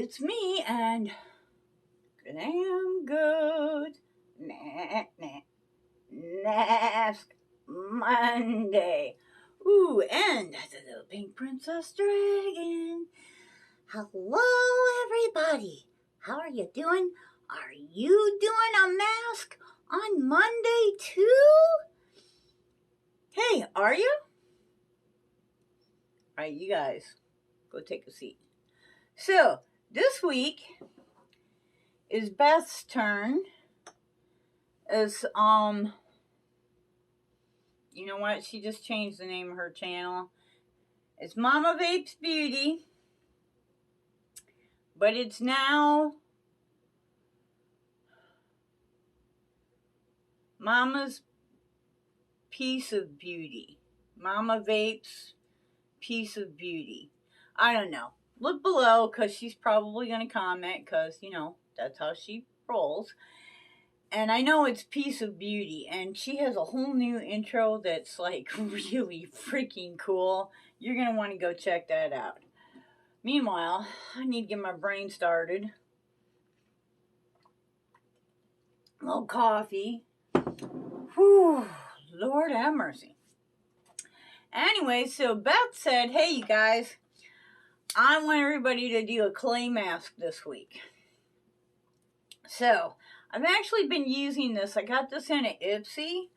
it's me and Glam Goat Mask Monday. Ooh, and the little pink princess dragon. Hello, everybody. How are you doing? Are you doing a mask on Monday too? Hey, are you? All right, you guys, go take a seat. So, this week is Beth's turn. As you know what? She just changed the name of her channel. It's Mama Vapes Beauty, but it's now Mama's Piece of Beauty. Mama Vapes Piece of Beauty. I don't know. Look below, because she's probably going to comment, because, you know, that's how she rolls. And I know it's Piece of Beauty, and she has a whole new intro that's, like, really freaking cool. You're going to want to go check that out. Meanwhile, I need to get my brain started. A little coffee. Whew, Lord have mercy. Anyway, so Beth said, hey, you guys, I want everybody to do a clay mask this week. So, I've actually been using this. I got this in at Ipsy.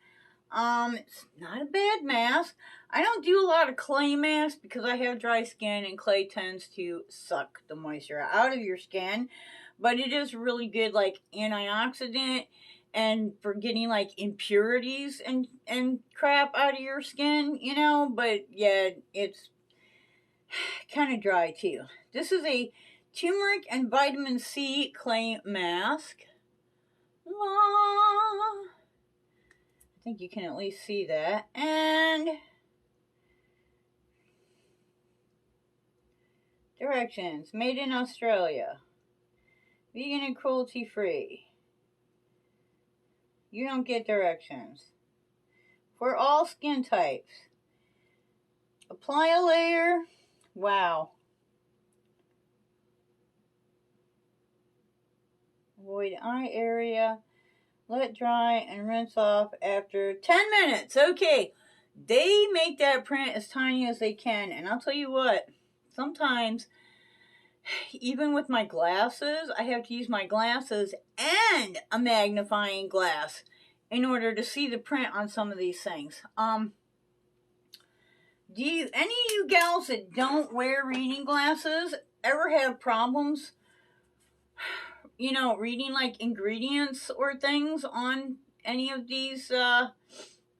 It's not a bad mask. I don't do a lot of clay masks because I have dry skin and clay tends to suck the moisture out of your skin. But it is really good, like, antioxidant and for getting, like, impurities and crap out of your skin, you know. But, yeah, it's kind of dry, too. This is a turmeric and vitamin C clay mask. I think you can at least see that. And directions: made in Australia, vegan and cruelty free. You don't get directions. For all skin types. Apply a layer. Wow. Avoid eye area. Let dry and rinse off after 10 minutes. Okay. They make that print as tiny as they can. And I'll tell you what. Sometimes, even with my glasses, I have to use my glasses and a magnifying glass in order to see the print on some of these things. Do you, any of you gals that don't wear reading glasses ever have problems, you know, reading like ingredients or things on any of these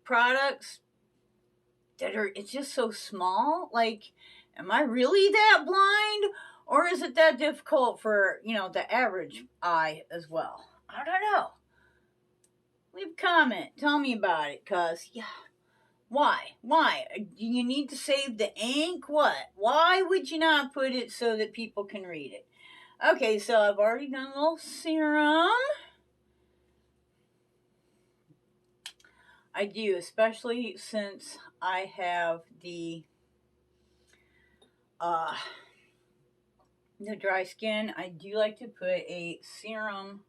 products that are, it's just so small? Like, am I really that blind? Or is it that difficult for, you know, the average eye as well? I don't know. Leave a comment. Tell me about it, because, yeah. Why? Why? Do you need to save the ink? What? Why would you not put it so that people can read it? Okay, so I've already done a little serum. I do, especially since I have the dry skin. I do like to put a serum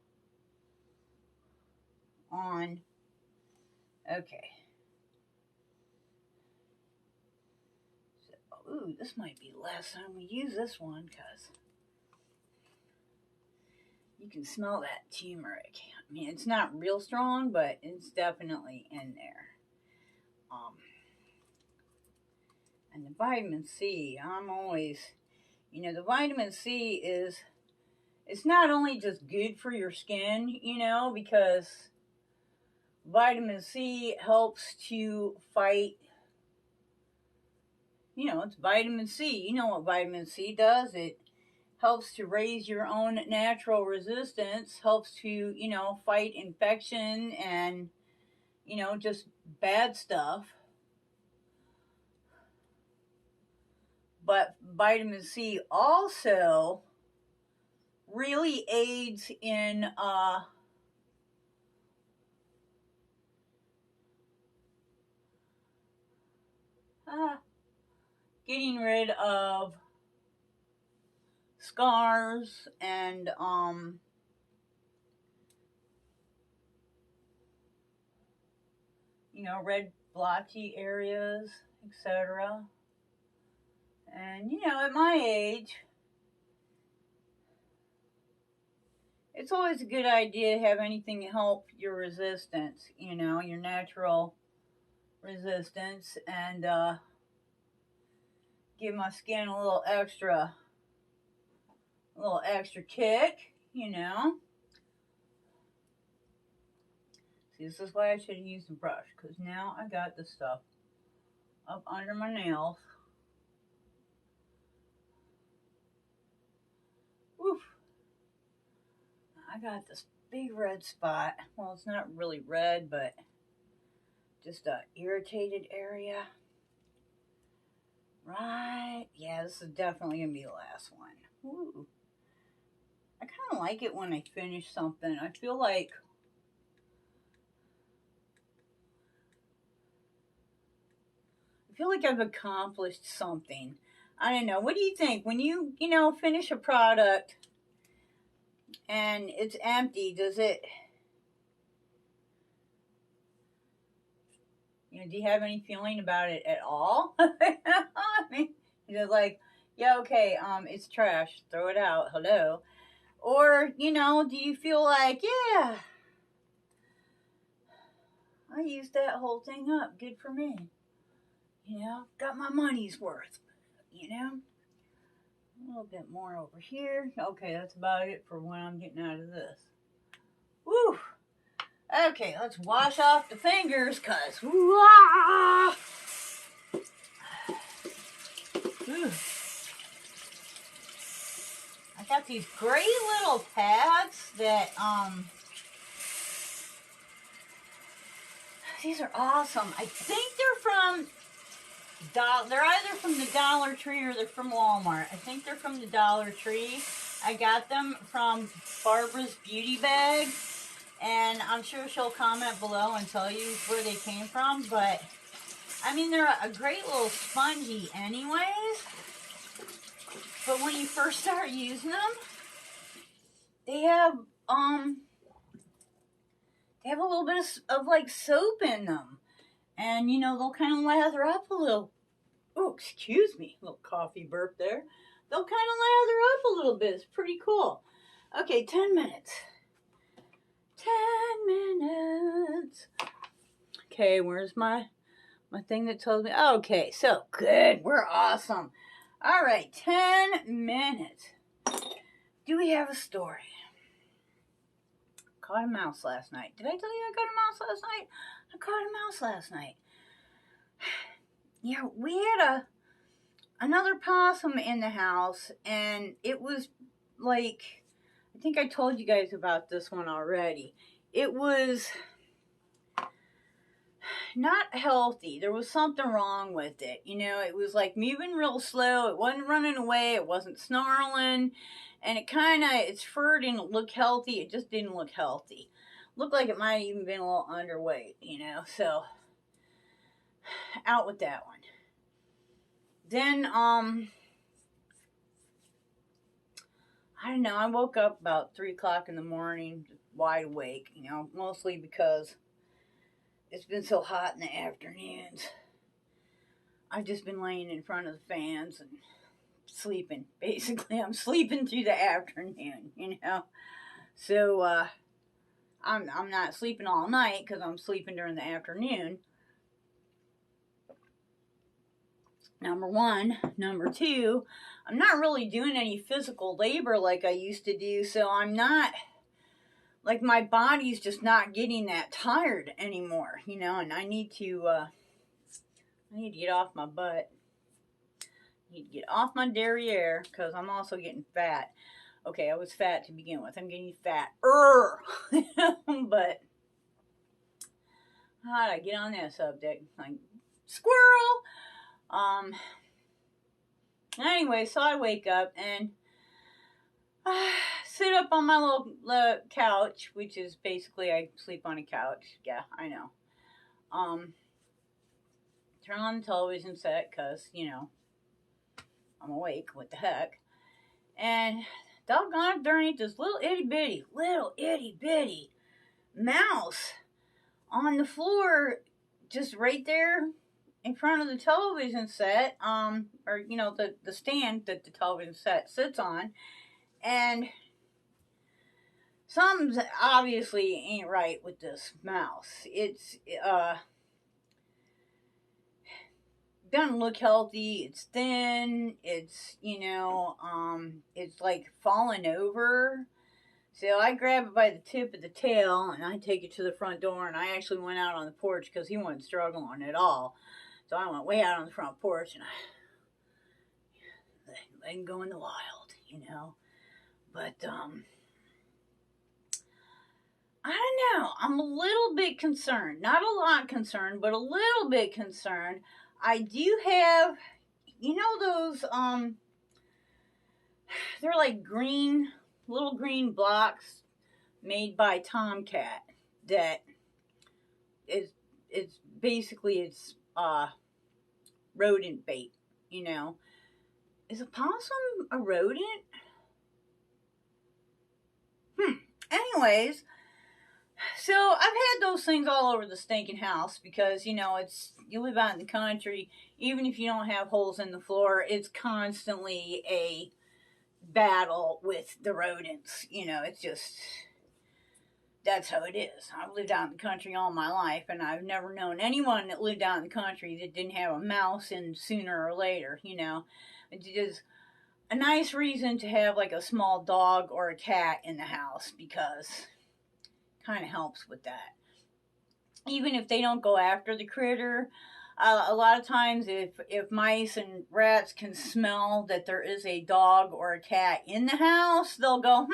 on. Okay. Ooh, this might be the last time we use this one, because you can smell that turmeric. I mean, it's not real strong, but it's definitely in there. And the vitamin C, I'm always, you know, the vitamin C is, it's not only just good for your skin, you know, because vitamin C helps to fight, you know, it's vitamin C. You know what vitamin C does? It helps to raise your own natural resistance, helps to, you know, fight infection and, you know, just bad stuff. But vitamin C also really aids in getting rid of scars and you know, red blotchy areas, etc. And you know, at my age, it's always a good idea to have anything to help your resistance, you know, your natural resistance, and give my skin a little extra kick, you know. See, this is why I should have used a brush, because now I got the stuff up under my nails. Woof. I got this big red spot. Well, it's not really red, but just a irritated area. Right. Yeah, this is definitely going to be the last one. Ooh. I kind of like it when I finish something. I feel like I've accomplished something. I don't know. What do you think? When you know, finish a product and it's empty, does it, you know, do you have any feeling about it at all? I mean, you're like, yeah, okay, it's trash. Throw it out. Hello. Or, you know, do you feel like, yeah, I used that whole thing up. Good for me. You know, got my money's worth. You know? A little bit more over here. Okay, that's about it for what I'm getting out of this. Woo! Okay, let's wash off the fingers, cause wah! I got these great little pads that these are awesome. I think they're from they're either from the Dollar Tree or they're from Walmart. I think they're from the Dollar Tree. I got them from Barbara's Beauty Bag, and I'm sure she'll comment below and tell you where they came from, but I mean, they're a great little spongy anyways, but when you first start using them, they have a little bit of like soap in them, and you know, they'll kind of lather up a little. Oh, excuse me, a little coffee burp there. They'll kind of lather up a little bit. It's pretty cool. Okay, 10 minutes. 10 minutes. Okay, where's my thing that tells me? Okay, so good. We're awesome. All right, 10 minutes. Do we have a story? Caught a mouse last night. Did I tell you I caught a mouse last night? I caught a mouse last night. Yeah, we had another possum in the house, and it was like, I think I told you guys about this one already. It was not healthy. There was something wrong with it. You know, it was like moving real slow. It wasn't running away. It wasn't snarling. And its fur didn't look healthy. It just didn't look healthy. Looked like it might have even been a little underweight, you know. So, out with that one. Then, I don't know, I woke up about 3 o'clock in the morning, wide awake, you know, mostly because it's been so hot in the afternoons. I've just been laying in front of the fans and sleeping. Basically, I'm sleeping through the afternoon, you know. So, I'm not sleeping all night because I'm sleeping during the afternoon. Number one. Number two, I'm not really doing any physical labor like I used to do, so I'm not, like, my body's just not getting that tired anymore, you know, and I need to get off my butt. I need to get off my derriere, because I'm also getting fat. Okay, I was fat to begin with. I'm getting fatter. But how did I get on that subject? Like, squirrel! Anyway, so I wake up and sit up on my little couch, which is basically I sleep on a couch. Yeah, I know. Turn on the television set because, you know, I'm awake. What the heck? And doggone it, there ain't this little itty bitty mouse on the floor, just right there in front of the television set, or the stand that the television set sits on, and something's obviously ain't right with this mouse. It's doesn't look healthy. It's thin. It's it's like falling over. So I grab it by the tip of the tail and I take it to the front door, and I actually went out on the porch because he wasn't struggling at all. So I went way out on the front porch and I let him go in the wild. But I don't know. I'm a little bit concerned. Not a lot concerned, but a little bit concerned. I do have, those, they're like little green blocks made by Tomcat that it's basically it's rodent bait, Is a possum a rodent? Anyways, so I've had those things all over the stinking house because, you live out in the country, even if you don't have holes in the floor, it's constantly a battle with the rodents. It's just, that's how it is. I've lived out in the country all my life, and I've never known anyone that lived out in the country that didn't have a mouse in sooner or later, It's just a nice reason to have like a small dog or a cat in the house because it kind of helps with that. Even if they don't go after the critter, a lot of times if mice and rats can smell that there is a dog or a cat in the house, they'll go,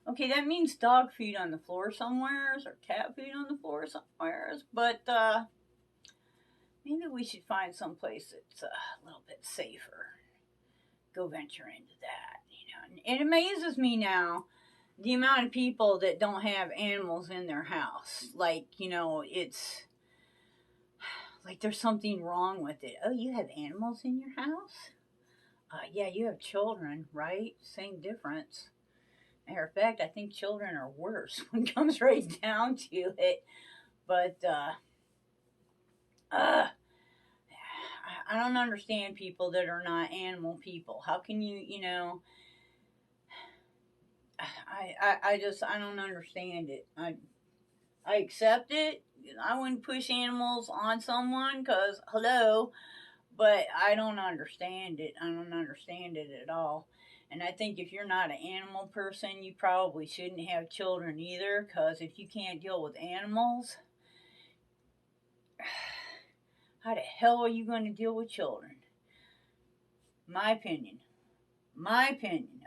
okay, that means dog food on the floor somewheres or cat food on the floor somewheres, but maybe we should find some place that's a little bit safer. Go venture into that, And it amazes me now the amount of people that don't have animals in their house. Like, it's like there's something wrong with it. Oh, you have animals in your house? Yeah, you have children, right? Same difference. Matter of fact, I think children are worse when it comes right down to it. But, I don't understand people that are not animal people. How can you, I don't understand it. I accept it. I wouldn't push animals on someone because, hello, but I don't understand it. I don't understand it at all. And I think if you're not an animal person, you probably shouldn't have children either, because if you can't deal with animals, how the hell are you going to deal with children? My opinion,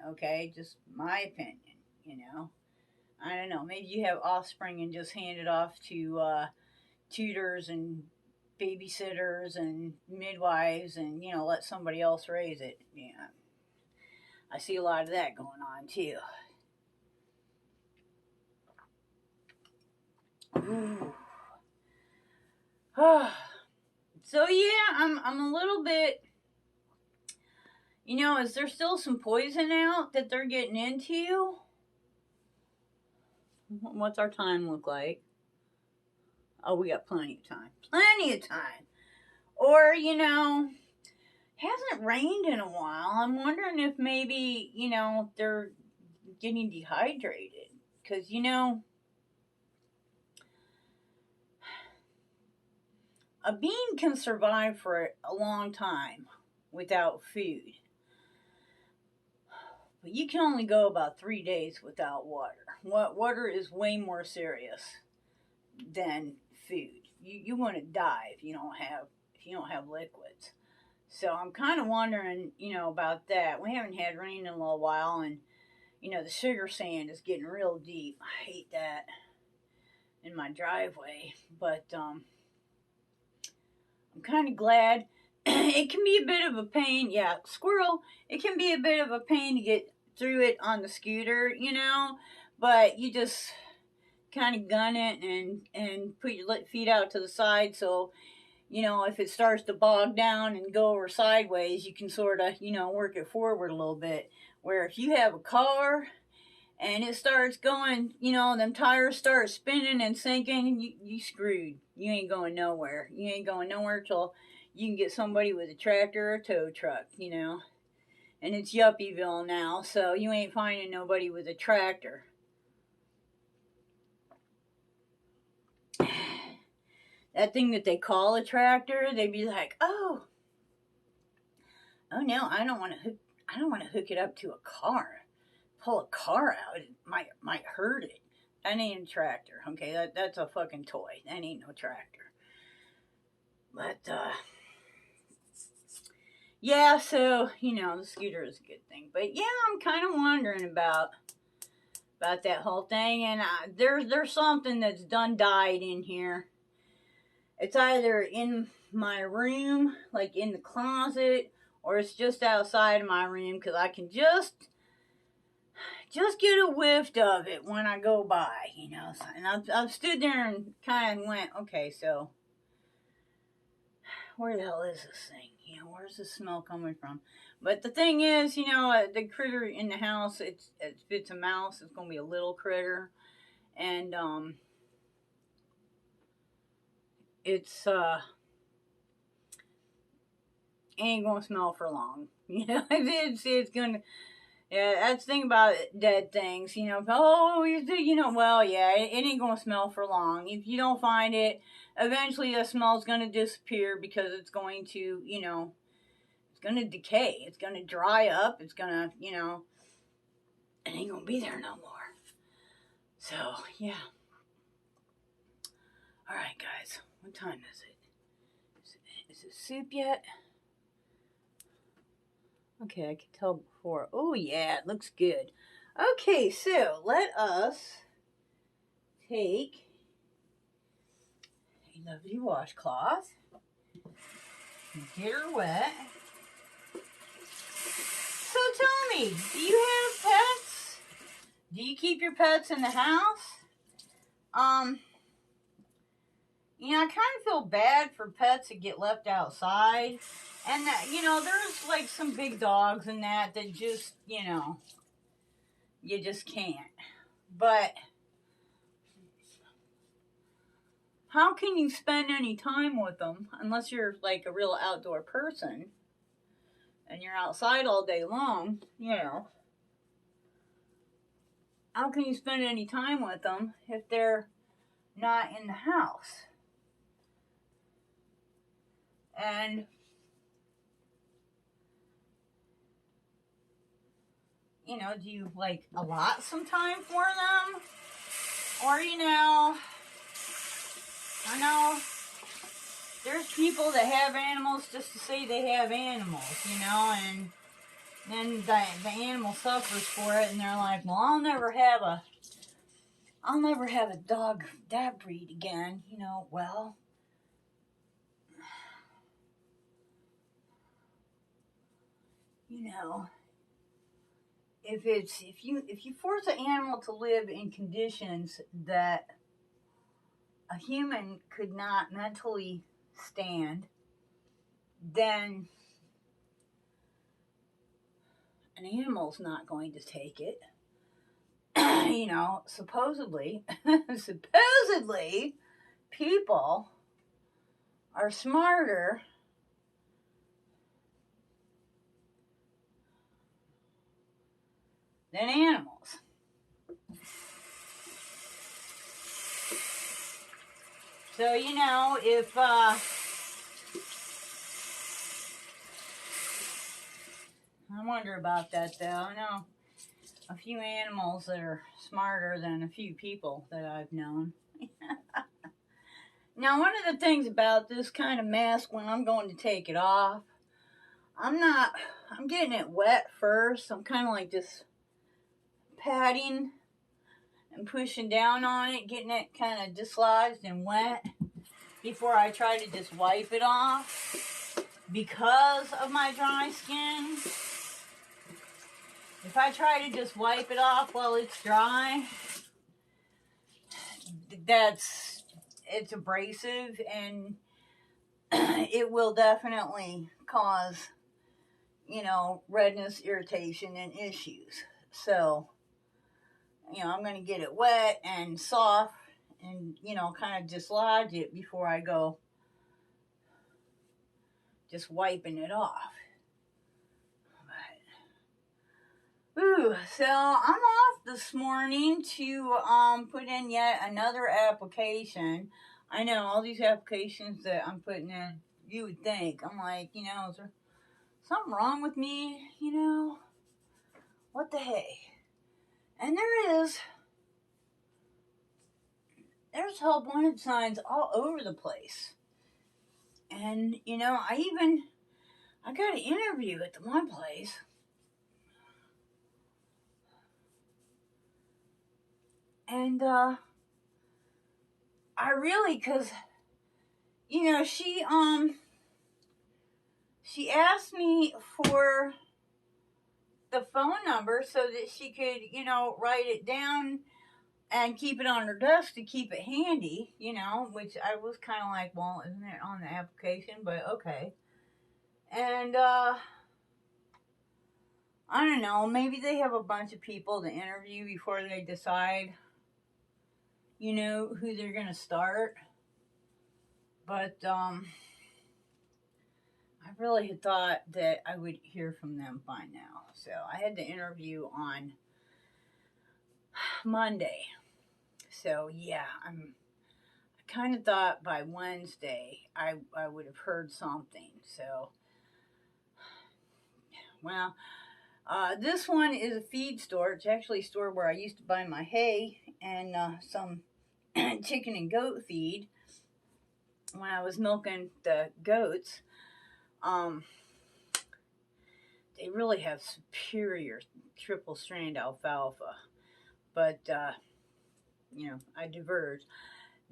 okay? Just my opinion, I don't know. Maybe you have offspring and just hand it off to tutors and babysitters and midwives and, let somebody else raise it. Yeah. I see a lot of that going on, too. Ooh. So, yeah, I'm a little bit... is there still some poison out that they're getting into? What's our time look like? Oh, we got plenty of time. Plenty of time. Or, hasn't rained in a while. I'm wondering if maybe, they're getting dehydrated. Because, a bean can survive for a long time without food. But you can only go about 3 days without water. Water is way more serious than food. You want to die if you don't have liquids. So I'm kind of wondering, about that. We haven't had rain in a little while, and the sugar sand is getting real deep. I hate that in my driveway, but I'm kind of glad. It can be a bit of a pain. Yeah, squirrel. It can be a bit of a pain to get through it on the scooter, but you just kind of gun it and put your feet out to the side so you know, if it starts to bog down and go over sideways, you can sort of, you know, work it forward a little bit. Where if you have a car and it starts going, you know, them tires start spinning and sinking, you screwed. You ain't going nowhere. You ain't going nowhere till you can get somebody with a tractor or a tow truck, you know. And it's Yuppieville now, so you ain't finding nobody with a tractor. That thing that they call a tractor, they'd be like, oh no, I don't want to hook it up to a car. Pull a car out, it might hurt it. That ain't a tractor, okay? That's a fucking toy. That ain't no tractor. But yeah, so you know the scooter is a good thing. But yeah, I'm kind of wondering about that whole thing, and there's something that's done died in here. It's either in my room, like in the closet, or it's just outside of my room because I can just get a whiff of it when I go by, you know. And I've stood there and kind of went, okay, so where the hell is this thing? You know, where's the smell coming from? But the thing is, you know, the critter in the house, if it's a mouse, it's gonna be a little critter, and it's ain't gonna smell for long. You know, it's gonna. Yeah, that's the thing about dead things, you know. Oh, you know, well, yeah, it ain't gonna smell for long. If you don't find it, eventually the smell's gonna disappear because it's going to, you know, it's gonna decay. It's gonna dry up. It's gonna, you know, it ain't gonna be there no more. So, yeah. All right, guys. What time is it? Is it soup yet? Okay, I can tell before. Oh, yeah, it looks good. Okay, so let us take a lovely washcloth and get her wet. So tell me, do you have pets? Do you keep your pets in the house? You know, I kind of feel bad for pets that get left outside. And, you know, there's like some big dogs and that just, you know, you just can't. But how can you spend any time with them unless you're like a real outdoor person and you're outside all day long, you know? How can you spend any time with them if they're not in the house? And you know, do you like allot some time for them? Or, you know, I know there's people that have animals just to say they have animals, you know, and then the animal suffers for it and they're like, well, I'll never have a dog that breed again, you know. Well, you know, if you force an animal to live in conditions that a human could not mentally stand, then an animal's not going to take it. You know, supposedly people are smarter than animals. So, you know, if I wonder about that, though. I know a few animals that are smarter than a few people that I've known. Now, one of the things about this kind of mask, when I'm going to take it off, I'm getting it wet first. I'm kind of like just patting and pushing down on it, getting it kind of dislodged and wet before I try to just wipe it off because of my dry skin. If I try to just wipe it off while it's dry, it's abrasive, and it will definitely cause, redness, irritation, and issues. So, I'm going to get it wet and soft and, kind of dislodge it before I go just wiping it off. Ooh, so I'm off this morning to put in yet another application. I know all these applications that I'm putting in, you would think, I'm like, is there something wrong with me? What the hey? And there is. There's help wanted signs all over the place. And, I got an interview at the one place. And, I really, cause, she asked me for the phone number so that she could, write it down and keep it on her desk to keep it handy, which I was kind of like, well, isn't it on the application? But okay. And, I don't know, maybe they have a bunch of people to interview before they decide, who they're going to start. But, I really had thought that I would hear from them by now. So I had the interview on Monday. So yeah, I kind of thought by Wednesday I would have heard something. So, well, this one is a feed store. It's actually a store where I used to buy my hay and some chicken and goat feed when I was milking the goats. They really have superior triple strand alfalfa, but I diverge.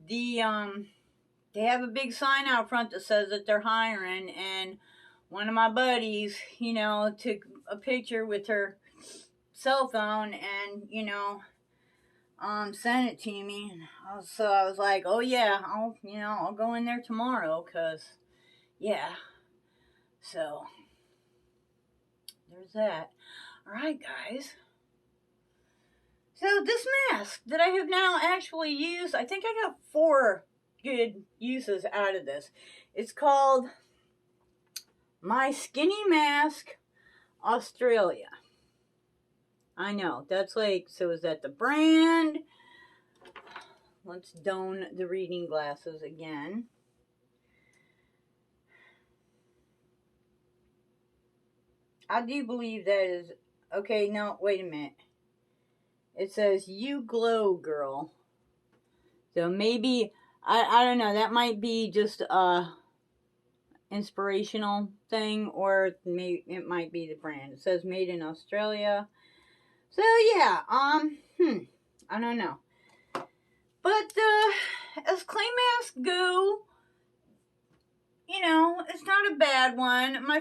They have a big sign out front that says that they're hiring, and one of my buddies, took a picture with her cell phone and, sent it to me. And so I was like, oh yeah, I'll go in there tomorrow, 'cause yeah. So there's that. All right, guys. So this mask that I have now actually used, I think I got 4 good uses out of this. It's called My Skinny Mask Australia. I know, that's like, so is that the brand? Let's don the reading glasses again. I do believe that is, okay, no, wait a minute. It says, you glow, girl. So maybe, I don't know, that might be just a inspirational thing, or maybe it might be the brand. It says made in Australia. So yeah, I don't know. But as clay masks go, it's not a bad one. My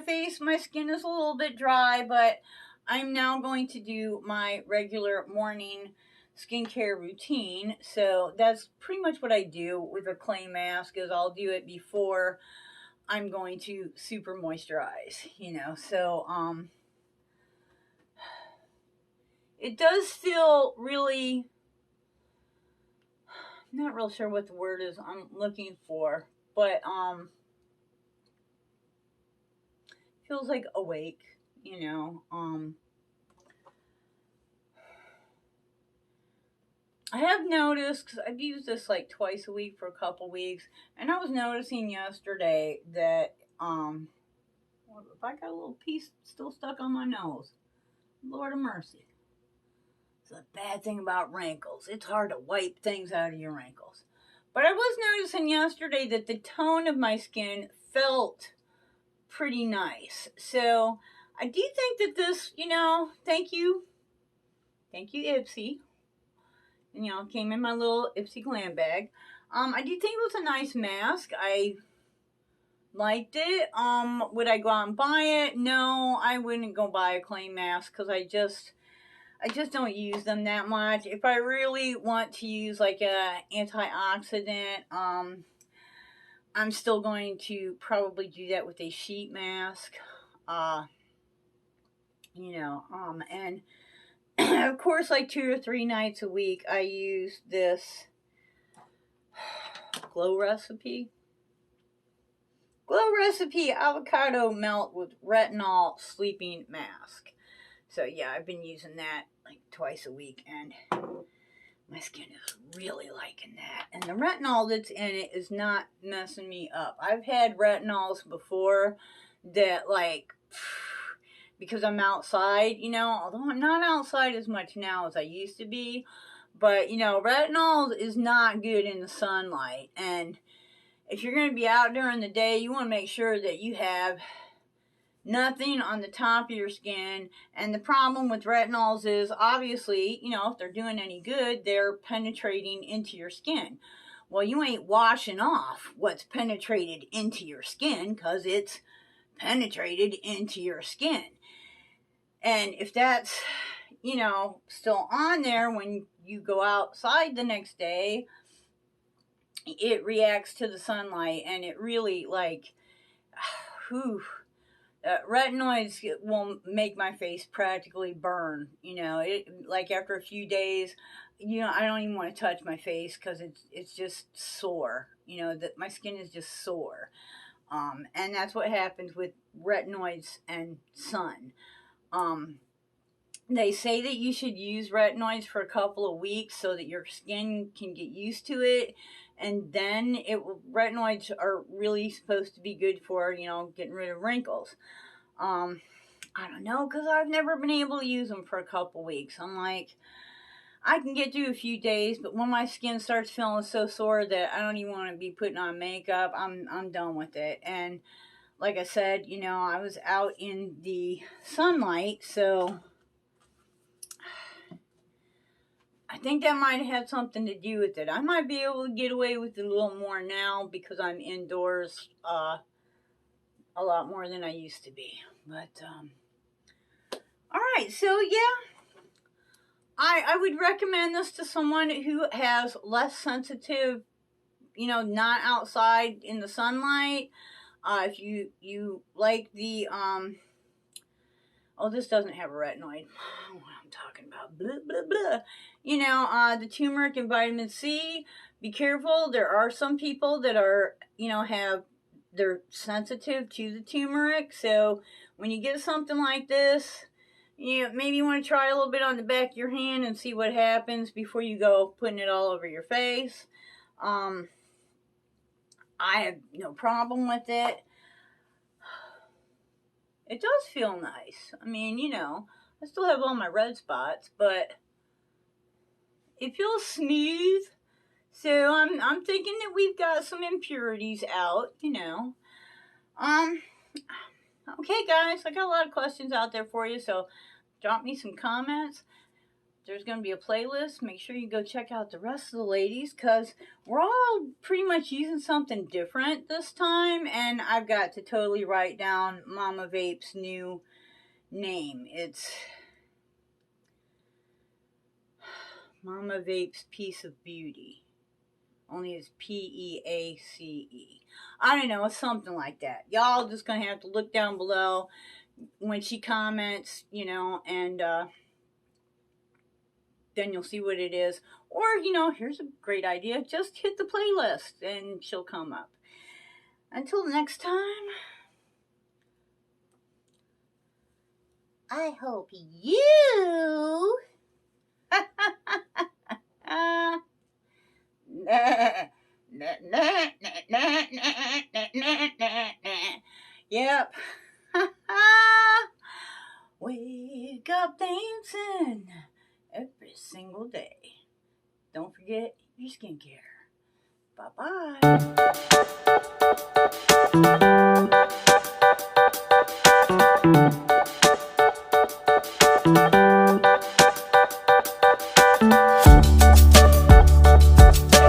skin is a little bit dry, but I'm now going to do my regular morning skincare routine. So that's pretty much what I do with a clay mask, is I'll do it before I'm going to super moisturize, So it does feel really, I'm not real sure what the word is I'm looking for, but feels like awake, I have noticed, because I've used this like twice a week for a couple weeks, and I was noticing yesterday that if I got a little piece still stuck on my nose, Lord of mercy. It's a bad thing about wrinkles. It's hard to wipe things out of your wrinkles. But I was noticing yesterday that the tone of my skin felt pretty nice. So I do think that this, thank you Ipsy. And, came in my little Ipsy Glam bag. I do think it was a nice mask. I liked it. Would I go out and buy it? No, I wouldn't go buy a clay mask, because I just don't use them that much. If I really want to use like a antioxidant, I'm still going to probably do that with a sheet mask. And of course, like 2 or 3 nights a week, I use this Glow Recipe avocado melt with retinol sleeping mask. So yeah, I've been using that like twice a week, and my skin is really liking that. And the retinol that's in it is not messing me up. I've had retinols before that, like, because I'm outside, although I'm not outside as much now as I used to be, but, retinol is not good in the sunlight. And if you're going to be out during the day, you want to make sure that you have nothing on the top of your skin. And the problem with retinols is, obviously, if they're doing any good, they're penetrating into your skin. Well, you ain't washing off what's penetrated into your skin, because it's penetrated into your skin. And if that's, still on there when you go outside the next day, it reacts to the sunlight, and it really, like, retinoids will make my face practically burn. Like after a few days, I don't even want to touch my face because it's just sore. That my skin is just sore. And that's what happens with retinoids and sun. They say that you should use retinoids for a couple of weeks so that your skin can get used to it. And then retinoids are really supposed to be good for, getting rid of wrinkles. I don't know, because I've never been able to use them for a couple weeks. I'm like, I can get through a few days, but when my skin starts feeling so sore that I don't even want to be putting on makeup, I'm done with it. And like I said, I was out in the sunlight, so I think that might have had something to do with it. I might be able to get away with it a little more now because I'm indoors a lot more than I used to be. But, alright, so yeah, I would recommend this to someone who has less sensitive, not outside in the sunlight. If you like the, this doesn't have a retinoid. What I'm talking about, blah, blah, blah. The turmeric and vitamin C, be careful. There are some people that are, they're sensitive to the turmeric. So when you get something like this, maybe you want to try a little bit on the back of your hand and see what happens before you go putting it all over your face. I have no problem with it. It does feel nice. I mean, I still have all my red spots, but it feels smooth. So I'm thinking that we've got some impurities out, Okay, guys, I got a lot of questions out there for you, so drop me some comments. There's going to be a playlist. Make sure you go check out the rest of the ladies, because we're all pretty much using something different this time, and I've got to totally write down Mama Vape's new name. It's Mama Vape's Piece of Beauty. Only it's Peace. I don't know, it's something like that. Y'all just going to have to look down below when she comments, and then you'll see what it is. Or, here's a great idea. Just hit the playlist and she'll come up. Until next time, I hope you yep. Wake up dancing every single day. Don't forget your skincare. Bye-bye.